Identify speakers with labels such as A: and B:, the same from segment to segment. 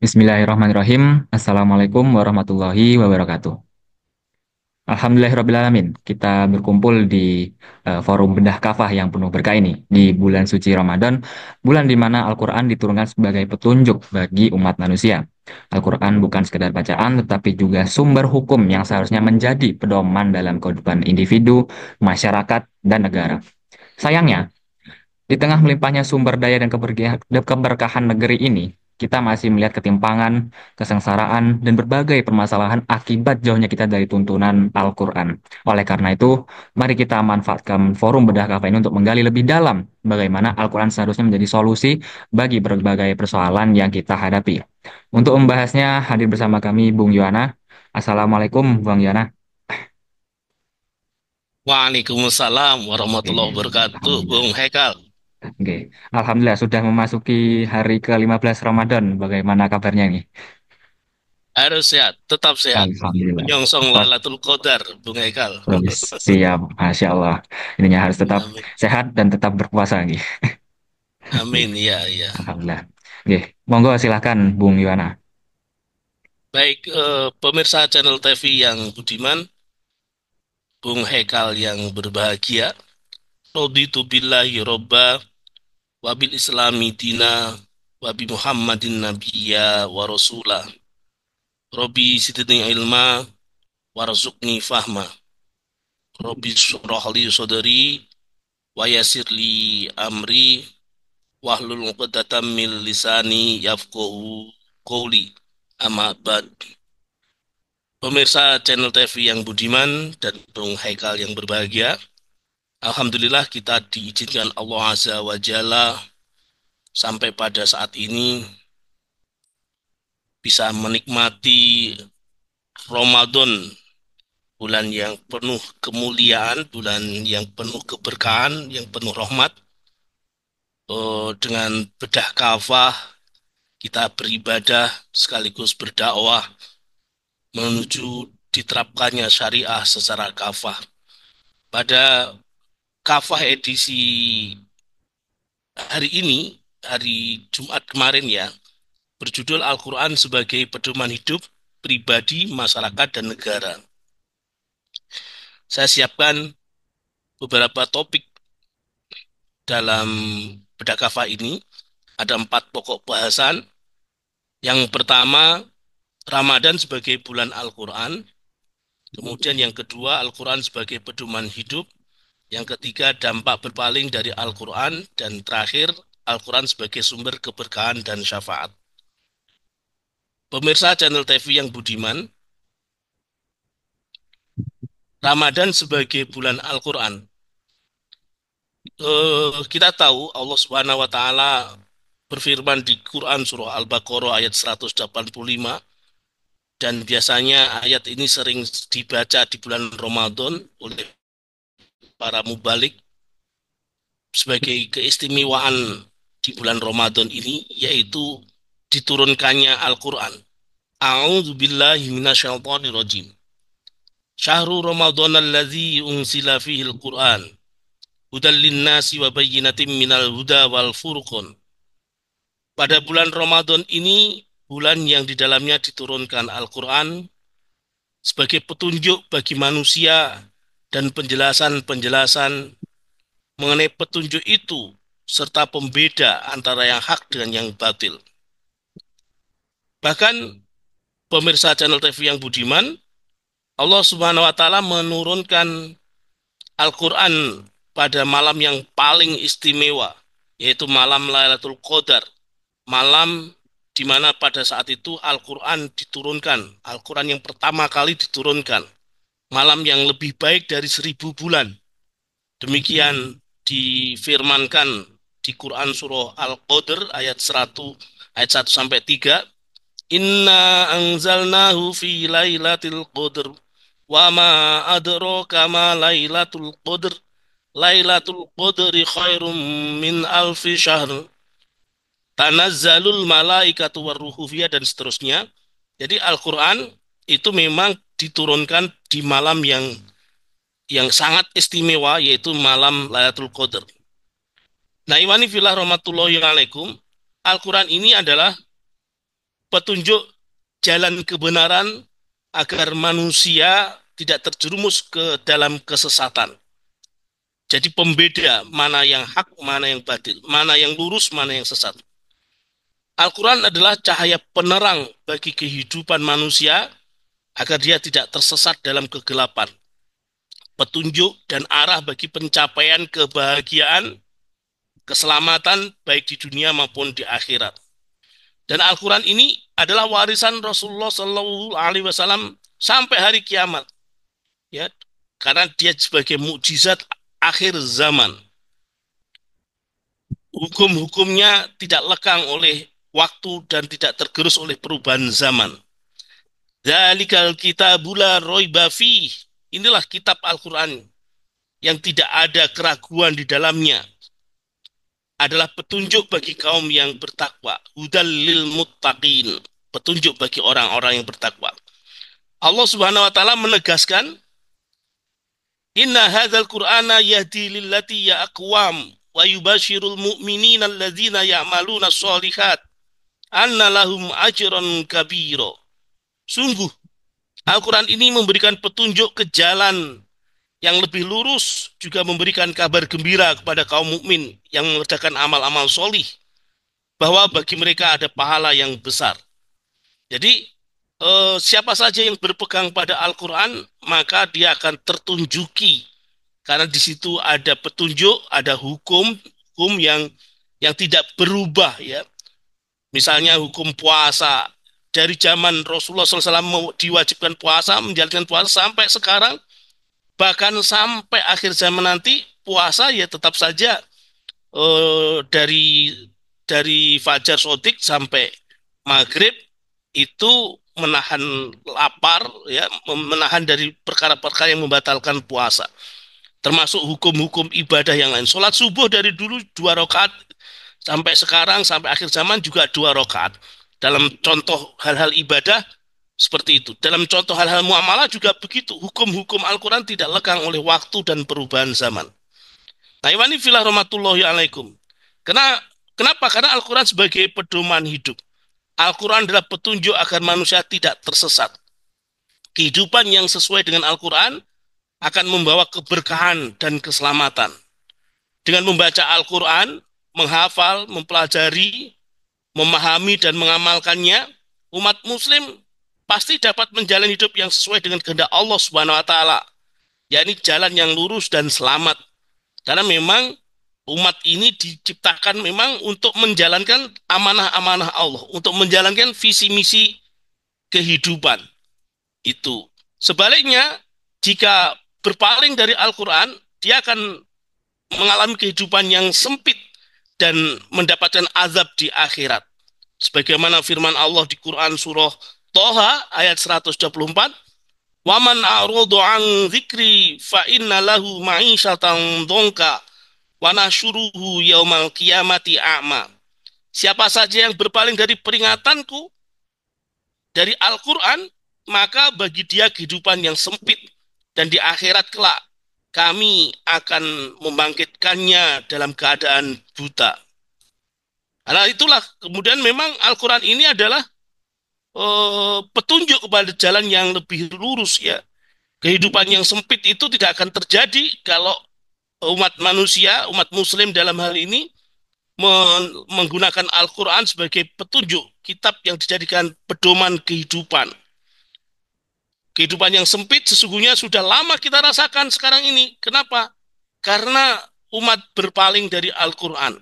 A: Bismillahirrahmanirrahim. Assalamualaikum warahmatullahi wabarakatuh. Alhamdulillahirrahmanirrahim. Kita berkumpul di forum Bedah Kafah yang penuh berkah ini di bulan suci Ramadan, bulan di mana Al-Quran diturunkan sebagai petunjuk bagi umat manusia. Al-Quran bukan sekedar bacaan, tetapi juga sumber hukum yang seharusnya menjadi pedoman dalam kehidupan individu, masyarakat, dan negara. Sayangnya, di tengah melimpahnya sumber daya dan keberkahan negeri ini, kita masih melihat ketimpangan, kesengsaraan, dan berbagai permasalahan akibat jauhnya kita dari tuntunan Al-Quran. Oleh karena itu, mari kita manfaatkan forum Bedah Kafa ini untuk menggali lebih dalam bagaimana Al-Quran seharusnya menjadi solusi bagi berbagai persoalan yang kita hadapi. Untuk membahasnya, hadir bersama kami Bung Yohana. Assalamualaikum, Bung Yohana.
B: Waalaikumsalam
A: Oke,
B: warahmatullahi wabarakatuh, Bung
A: Alhamdulillah.
B: Hekal.
A: Oke, Alhamdulillah sudah memasuki hari ke-15 Ramadan. Bagaimana kabarnya nih?
B: Harus sehat, tetap sehat.
A: Alhamdulillah.
B: Menyongsong
A: Oh,
B: Lailatul Qadar, Bung Hekal.
A: siap, Masya Allah. Ininya harus tetap
B: Amin.
A: sehat dan tetap berpuasa nih.
B: Amin, ya, ya.
A: Alhamdulillah. Oke, monggo silahkan Bung Yuwana.
B: Baik, pemirsa channel TV yang budiman, Bung Hekal yang berbahagia. Raditu billahi robba, wabil islami dina, wabi Muhammadin nabiyya wa rasulah. Robi sidni ilma, warzuqni fahma. Robi surahli sodari, wayasirli amri, wahlul 'uqdatam min lisani yafqahu qouli. Amma ba'd. Pemirsa channel TV yang budiman dan Bung Haikal yang berbahagia, alhamdulillah kita diizinkan Allah Azza wa Jalla sampai pada saat ini bisa menikmati Ramadan, bulan yang penuh kemuliaan, bulan yang penuh keberkahan, yang penuh rahmat. Dengan bedah kafah kita beribadah sekaligus berdakwah menuju diterapkannya syariah secara kafah. Pada kafah edisi hari ini, hari Jumat kemarin ya, berjudul Al-Quran sebagai pedoman hidup pribadi, masyarakat, dan negara. Saya siapkan beberapa topik dalam bedah kafah ini. Ada 4 pokok bahasan. Yang pertama, Ramadan sebagai bulan Al-Quran. Kemudian yang kedua, Al-Quran sebagai pedoman hidup. Yang ketiga, dampak berpaling dari Al-Quran. Dan terakhir, Al-Quran sebagai sumber keberkahan dan syafaat. Pemirsa channel TV yang budiman, Ramadan sebagai bulan Al-Quran. Kita tahu Allah Subhanahu wa Ta'ala berfirman di Quran Surah Al-Baqarah ayat 185, dan biasanya ayat ini sering dibaca di bulan Ramadan oleh para mubalik sebagai keistimewaan di bulan Ramadan ini, yaitu diturunkannya Al-Quran. A'udzu billahi minasyaitonir rajim. Syahrul Ramadan alladzi unsila fihi al-Quran hudal linnasi wa bayyinatin minal huda wal furqan. Pada bulan Ramadan ini, bulan yang di dalamnya diturunkan Al-Quran sebagai petunjuk bagi manusia dan penjelasan-penjelasan mengenai petunjuk itu serta pembeda antara yang hak dengan yang batil. Bahkan pemirsa channel TV yang budiman, Allah Subhanahu wa taala menurunkan Al-Quran pada malam yang paling istimewa, yaitu malam Lailatul Qadar, malam di mana pada saat itu Al-Quran diturunkan, Al-Quran yang pertama kali diturunkan, malam yang lebih baik dari 1000 bulan. Demikian difirmankan di Quran surah Al-Qadr ayat 1 sampai 3. Inna anzalnahu fi lailatul qadr wa ma adraka ma lailatul qadr. Lailatul qadri khairum min alfi syahr. Tanazzalul malaikatu warruhu fiha, dan seterusnya. Jadi Al-Qur'an itu memang diturunkan di malam yang sangat istimewa, yaitu malam Lailatul Qadar. Nah, imani fillah rahmatullahi alaikum, Al-Quran ini adalah petunjuk jalan kebenaran agar manusia tidak terjerumus ke dalam kesesatan. Jadi pembeda mana yang hak, mana yang batil, mana yang lurus, mana yang sesat. Al-Quran adalah cahaya penerang bagi kehidupan manusia agar dia tidak tersesat dalam kegelapan. Petunjuk dan arah bagi pencapaian kebahagiaan, keselamatan baik di dunia maupun di akhirat. Dan Al-Quran ini adalah warisan Rasulullah Shallallahu Alaihi Wasallam sampai hari kiamat, ya, karena dia sebagai mukjizat akhir zaman. Hukum-hukumnya tidak lekang oleh waktu dan tidak tergerus oleh perubahan zaman. Dzalikal kitabul la raiba fih. Inilah kitab Al-Quran yang tidak ada keraguan di dalamnya. Adalah petunjuk bagi kaum yang bertakwa. Hudal lil muttaqin. Petunjuk bagi orang-orang yang bertakwa. Allah Subhanahu wa taala menegaskan, "Inna hadzal Qur'ana yahdi lillati ya aqwam wa yubashirul mu'minina alladzina ya'maluna sholihat anna lahum ajran kabira." Sungguh Al-Quran ini memberikan petunjuk ke jalan yang lebih lurus, juga memberikan kabar gembira kepada kaum mukmin yang mengerjakan amal-amal solih, bahwa bagi mereka ada pahala yang besar. Jadi, siapa saja yang berpegang pada Al-Quran, maka dia akan tertunjuki. Karena di situ ada petunjuk, ada hukum, hukum yang tidak berubah, ya. Misalnya hukum puasa. Dari zaman Rasulullah SAW diwajibkan puasa, menjalankan puasa sampai sekarang, bahkan sampai akhir zaman nanti, puasa ya tetap saja dari fajar sodik sampai maghrib itu menahan lapar, ya, menahan dari perkara-perkara yang membatalkan puasa. Termasuk hukum-hukum ibadah yang lain. Sholat subuh dari dulu 2 rakaat sampai sekarang sampai akhir zaman juga 2 rakaat. Dalam contoh hal-hal ibadah seperti itu. Dalam contoh hal-hal muamalah juga begitu. Hukum-hukum Al-Quran tidak lekang oleh waktu dan perubahan zaman. Nah, ini filah rahmatullahi alaikum. Kenapa? Karena Al-Quran sebagai pedoman hidup. Al-Quran adalah petunjuk agar manusia tidak tersesat. Kehidupan yang sesuai dengan Al-Quran akan membawa keberkahan dan keselamatan. Dengan membaca Al-Quran, menghafal, mempelajari, memahami dan mengamalkannya, umat muslim pasti dapat menjalani hidup yang sesuai dengan kehendak Allah Subhanahu wa taala, yakni jalan yang lurus dan selamat. Karena memang umat ini diciptakan memang untuk menjalankan amanah-amanah Allah, untuk menjalankan visi misi kehidupan. Itu. Sebaliknya, jika berpaling dari Al-Quran, dia akan mengalami kehidupan yang sempit dan mendapatkan azab di akhirat. Sebagaimana firman Allah di Quran surah Toha ayat 124, "Waman a'radu an dzikri fa inna lahu ma'isyatan dzonka wa nahsyuruhu yaumal qiyamati a'ma." Siapa saja yang berpaling dari peringatanku, dari Al-Quran, maka bagi dia kehidupan yang sempit, dan di akhirat kelak kami akan membangkitkannya dalam keadaan buta. Nah, itulah kemudian memang Al-Quran ini adalah petunjuk kepada jalan yang lebih lurus, ya. Kehidupan yang sempit itu tidak akan terjadi kalau umat manusia, umat muslim dalam hal ini menggunakan Al-Quran sebagai petunjuk, kitab yang dijadikan pedoman kehidupan. Kehidupan yang sempit sesungguhnya sudah lama kita rasakan sekarang ini. Kenapa? Karena umat berpaling dari Al-Quran.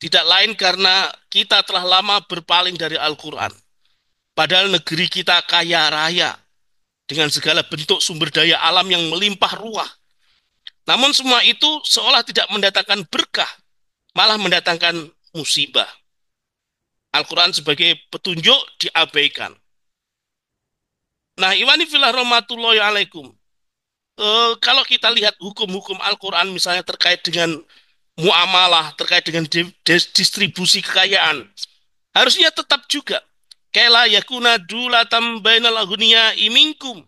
B: Tidak lain karena kita telah lama berpaling dari Al-Quran. Padahal negeri kita kaya raya dengan segala bentuk sumber daya alam yang melimpah ruah. Namun semua itu seolah tidak mendatangkan berkah, malah mendatangkan musibah. Al-Quran sebagai petunjuk diabaikan. Nah, iwani filah rahmatullahi alaikum. Kalau kita lihat hukum-hukum Al-Quran misalnya terkait dengan muamalah, terkait dengan distribusi kekayaan, harusnya tetap juga. Kela yakuna dulatam bainal aghniya iminkum.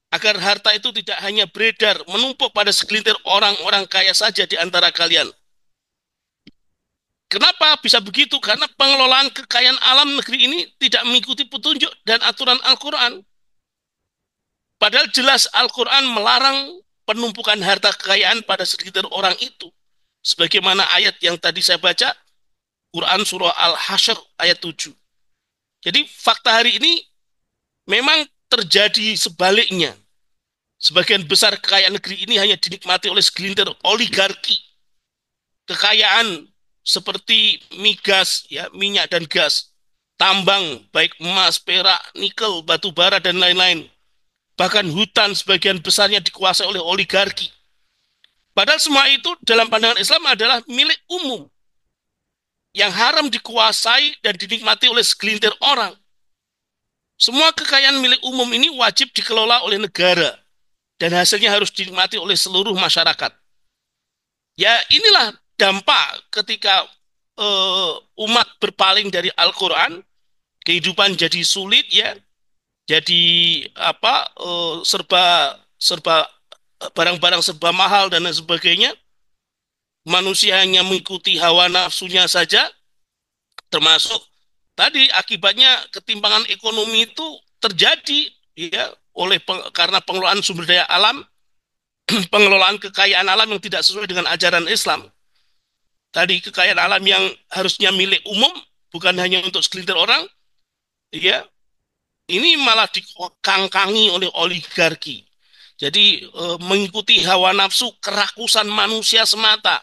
B: Agar harta itu tidak hanya beredar, menumpuk pada segelintir orang-orang kaya saja di antara kalian. Kenapa bisa begitu? Karena pengelolaan kekayaan alam negeri ini tidak mengikuti petunjuk dan aturan Al-Quran. Padahal jelas Al-Quran melarang penumpukan harta kekayaan pada segelintir orang itu. Sebagaimana ayat yang tadi saya baca, Quran Surah Al-Hasyr ayat 7. Jadi fakta hari ini memang terjadi sebaliknya. Sebagian besar kekayaan negeri ini hanya dinikmati oleh segelintir oligarki. Kekayaan seperti migas, ya, minyak dan gas, tambang, baik emas, perak, nikel, batu bara, dan lain-lain. Bahkan hutan sebagian besarnya dikuasai oleh oligarki. Padahal semua itu dalam pandangan Islam adalah milik umum yang haram dikuasai dan dinikmati oleh segelintir orang. Semua kekayaan milik umum ini wajib dikelola oleh negara dan hasilnya harus dinikmati oleh seluruh masyarakat. Ya inilah dampak ketika umat berpaling dari Al-Quran, kehidupan jadi sulit ya, jadi apa serba serba barang-barang serba mahal dan lain sebagainya. Manusia hanya mengikuti hawa nafsunya saja, termasuk tadi akibatnya ketimpangan ekonomi itu terjadi ya karena pengelolaan sumber daya alam, pengelolaan kekayaan alam yang tidak sesuai dengan ajaran Islam. Tadi kekayaan alam yang harusnya milik umum, bukan hanya untuk segelintir orang, ya ini malah dikangkangi oleh oligarki. Jadi mengikuti hawa nafsu, kerakusan manusia semata.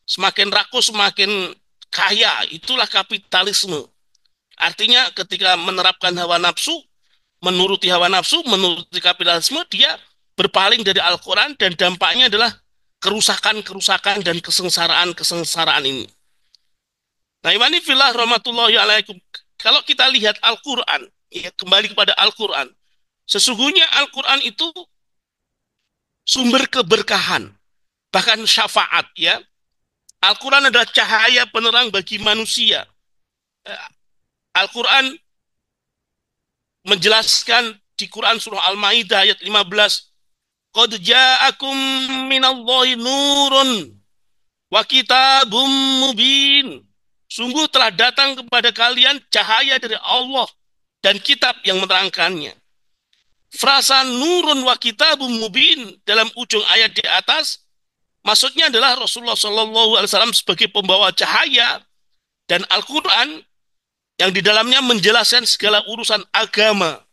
B: Semakin rakus, semakin kaya. Itulah kapitalisme. Artinya ketika menerapkan hawa nafsu, menuruti kapitalisme, dia berpaling dari Al-Quran dan dampaknya adalah kerusakan-kerusakan dan kesengsaraan-kesengsaraan ini. Nah, imani fillah rahmatullahi alaikum. Kalau kita lihat Al-Quran, ya, kembali kepada Al-Quran, sesungguhnya Al-Quran itu sumber keberkahan, bahkan syafaat, ya. Al-Quran adalah cahaya penerang bagi manusia. Al-Quran menjelaskan di Quran surah Al-Maidah ayat 15, qad ja'akum minallahi nurun wa kitabum mubin. Sungguh telah datang kepada kalian cahaya dari Allah dan kitab yang menerangkannya. Frasa nurun wa kitabum mubin dalam ujung ayat di atas maksudnya adalah Rasulullah SAW sebagai pembawa cahaya dan Al-Quran yang di dalamnya menjelaskan segala urusan agama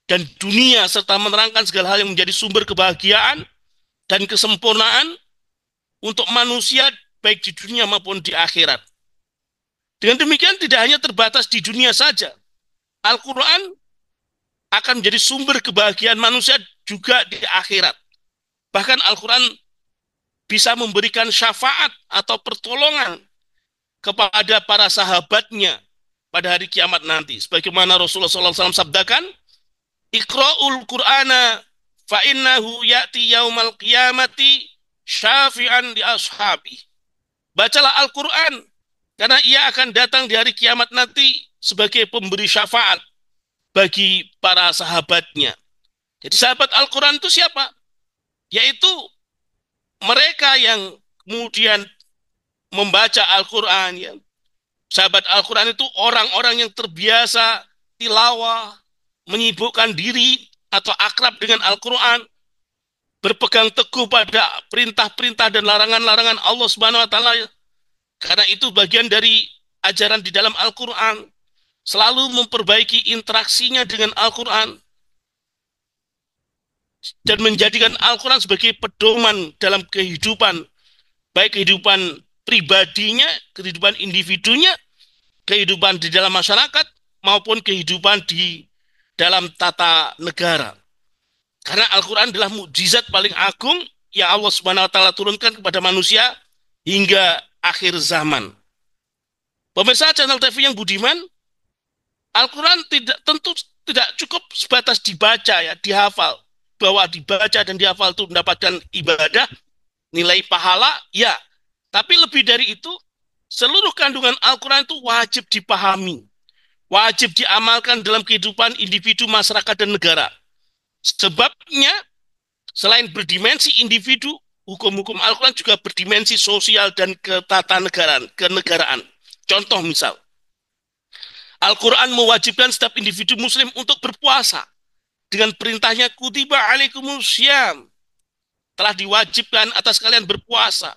B: dan dunia serta menerangkan segala hal yang menjadi sumber kebahagiaan dan kesempurnaan untuk manusia baik di dunia maupun di akhirat. Dengan demikian tidak hanya terbatas di dunia saja. Al-Quran akan menjadi sumber kebahagiaan manusia juga di akhirat. Bahkan Al-Quran bisa memberikan syafaat atau pertolongan kepada para sahabatnya pada hari kiamat nanti. Sebagaimana Rasulullah SAW sabdakan, Iqra'ul Qur'ana fa'innahu ya'ti yaumal qiyamati syafi'an li ashabi. Bacalah Al-Quran, karena ia akan datang di hari kiamat nanti sebagai pemberi syafaat bagi para sahabatnya. Jadi sahabat Al-Quran itu siapa? Yaitu mereka yang kemudian membaca Al-Quran. Ya. Sahabat Al-Quran itu orang-orang yang terbiasa tilawah, menyibukkan diri atau akrab dengan Al-Quran, berpegang teguh pada perintah-perintah dan larangan-larangan Allah Subhanahu wa taala. Karena itu bagian dari ajaran di dalam Al-Quran, selalu memperbaiki interaksinya dengan Al-Quran dan menjadikan Al-Quran sebagai pedoman dalam kehidupan, baik kehidupan pribadinya, kehidupan individunya, kehidupan di dalam masyarakat, maupun kehidupan di dalam tata negara. Karena Al-Quran adalah mukjizat paling agung yang Allah Subhanahu wa taala turunkan kepada manusia hingga akhir zaman. Pemirsa channel TV yang budiman, Al-Quran tentu tidak cukup sebatas dibaca, ya, dihafal. Bahwa dibaca dan dihafal itu mendapatkan ibadah, nilai pahala, ya. Tapi lebih dari itu, seluruh kandungan Al-Quran itu wajib dipahami, wajib diamalkan dalam kehidupan individu, masyarakat, dan negara. Sebabnya, selain berdimensi individu, hukum-hukum Al-Quran juga berdimensi sosial dan ketatanegaraan, kenegaraan. Contoh misal, Al-Quran mewajibkan setiap individu muslim untuk berpuasa. Dengan perintahnya kutiba alaikumusiyam. Telah diwajibkan atas kalian berpuasa.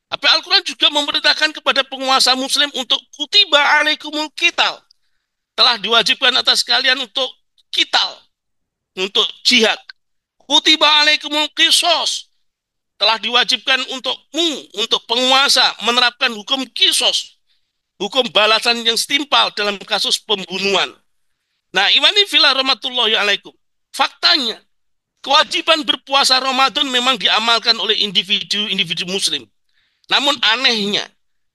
B: Tapi Al-Quran juga memerintahkan kepada penguasa muslim untuk kutiba alaikumul qital. Telah diwajibkan atas kalian untuk qital, untuk jihad. Kutiba alaikumul qisas. Telah diwajibkan untukmu, untuk penguasa, menerapkan hukum kisos, hukum balasan yang setimpal dalam kasus pembunuhan. Nah, imani filah rahmatullahi alaikum. Faktanya, kewajiban berpuasa Ramadan memang diamalkan oleh individu-individu muslim. Namun anehnya,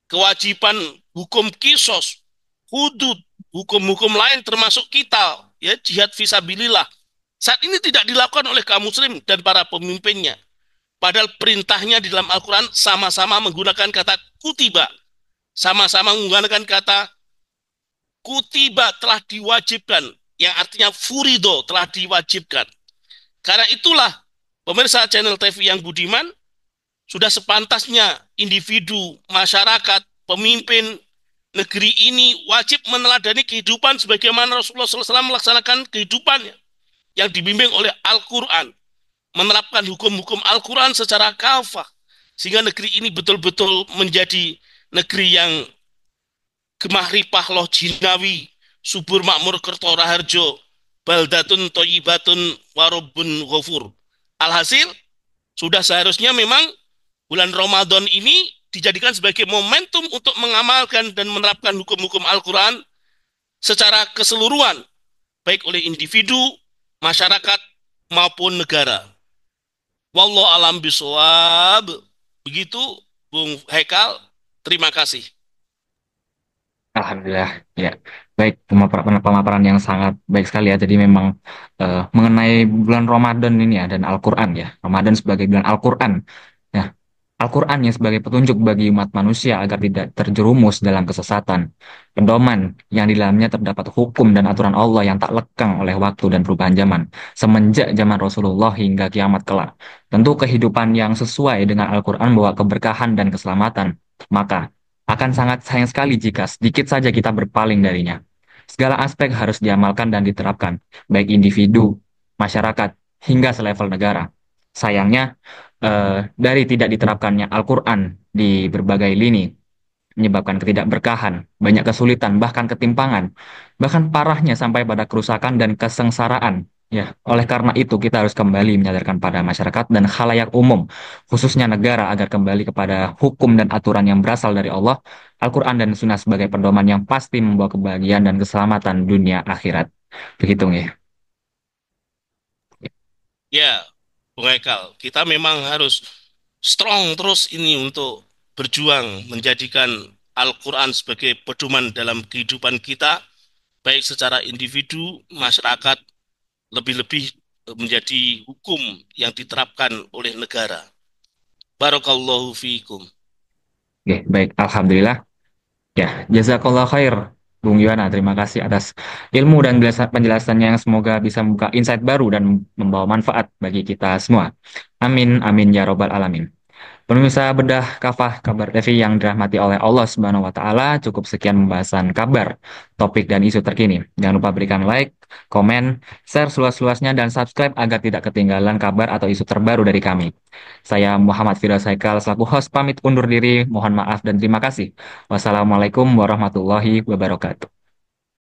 B: kewajiban hukum kisos, hudud, hukum-hukum lain termasuk kita, ya, jihad fisabilillah, saat ini tidak dilakukan oleh kaum muslim dan para pemimpinnya. Padahal perintahnya di dalam Al-Quran sama-sama menggunakan kata kutiba. Sama-sama menggunakan kata kutiba, telah diwajibkan. Yang artinya furido, telah diwajibkan. Karena itulah, pemirsa channel TV yang budiman, sudah sepantasnya individu, masyarakat, pemimpin negeri ini wajib meneladani kehidupan sebagaimana Rasulullah SAW melaksanakan kehidupannya yang dibimbing oleh Al-Quran, menerapkan hukum-hukum Al-Quran secara kafah, sehingga negeri ini betul-betul menjadi negeri yang gemah ripah loh jinawi, subur makmur kertora harjo, baldatun toyibatun warobun ghafur. Alhasil, sudah seharusnya memang bulan Ramadan ini dijadikan sebagai momentum untuk mengamalkan dan menerapkan hukum-hukum Al-Quran secara keseluruhan, baik oleh individu, masyarakat, maupun negara. Wallahu alam bisawab. Begitu, Bung Haikal. Terima kasih.
A: Alhamdulillah, ya. Baik, pemaparan yang sangat baik sekali ya. Jadi memang mengenai bulan Ramadan ini ya dan Al-Quran ya. Ramadan sebagai bulan Al-Quran. Ya, Al-Quran yang sebagai petunjuk bagi umat manusia agar tidak terjerumus dalam kesesatan. Pedoman yang di dalamnya terdapat hukum dan aturan Allah yang tak lekang oleh waktu dan perubahan zaman. Semenjak zaman Rasulullah hingga kiamat kelak. Tentu kehidupan yang sesuai dengan Al-Quran membawa keberkahan dan keselamatan. Maka akan sangat sayang sekali jika sedikit saja kita berpaling darinya. Segala aspek harus diamalkan dan diterapkan, baik individu, masyarakat, hingga selevel negara. Sayangnya, dari tidak diterapkannya Al-Quran di berbagai lini, menyebabkan ketidakberkahan, banyak kesulitan, bahkan ketimpangan, bahkan parahnya sampai pada kerusakan dan kesengsaraan. Ya, oleh karena itu kita harus kembali menyadarkan pada masyarakat dan khalayak umum, khususnya negara agar kembali kepada hukum dan aturan yang berasal dari Allah, Al-Quran dan Sunnah sebagai pedoman yang pasti membawa kebahagiaan dan keselamatan dunia akhirat. Begitu ya.
B: Ya, Bung Haikal, kita memang harus strong terus ini untuk berjuang menjadikan Al-Quran sebagai pedoman dalam kehidupan kita, baik secara individu, masyarakat, lebih-lebih menjadi hukum yang diterapkan oleh negara. Barakallahu fiikum.
A: Oke, baik, Alhamdulillah. Ya, jazakallah khair, Bung Yuwana. Terima kasih atas ilmu dan penjelasannya yang semoga bisa membuka insight baru dan membawa manfaat bagi kita semua. Amin, amin ya robbal alamin. Pemirsa bedah kafah kabar TV yang dirahmati oleh Allah Subhanahu wa taala, cukup sekian pembahasan kabar, topik dan isu terkini. Jangan lupa berikan like, komen, share seluas-luasnya dan subscribe agar tidak ketinggalan kabar atau isu terbaru dari kami. Saya Muhammad Firdaus Haikal selaku host pamit undur diri. Mohon maaf dan terima kasih. Wassalamualaikum warahmatullahi wabarakatuh.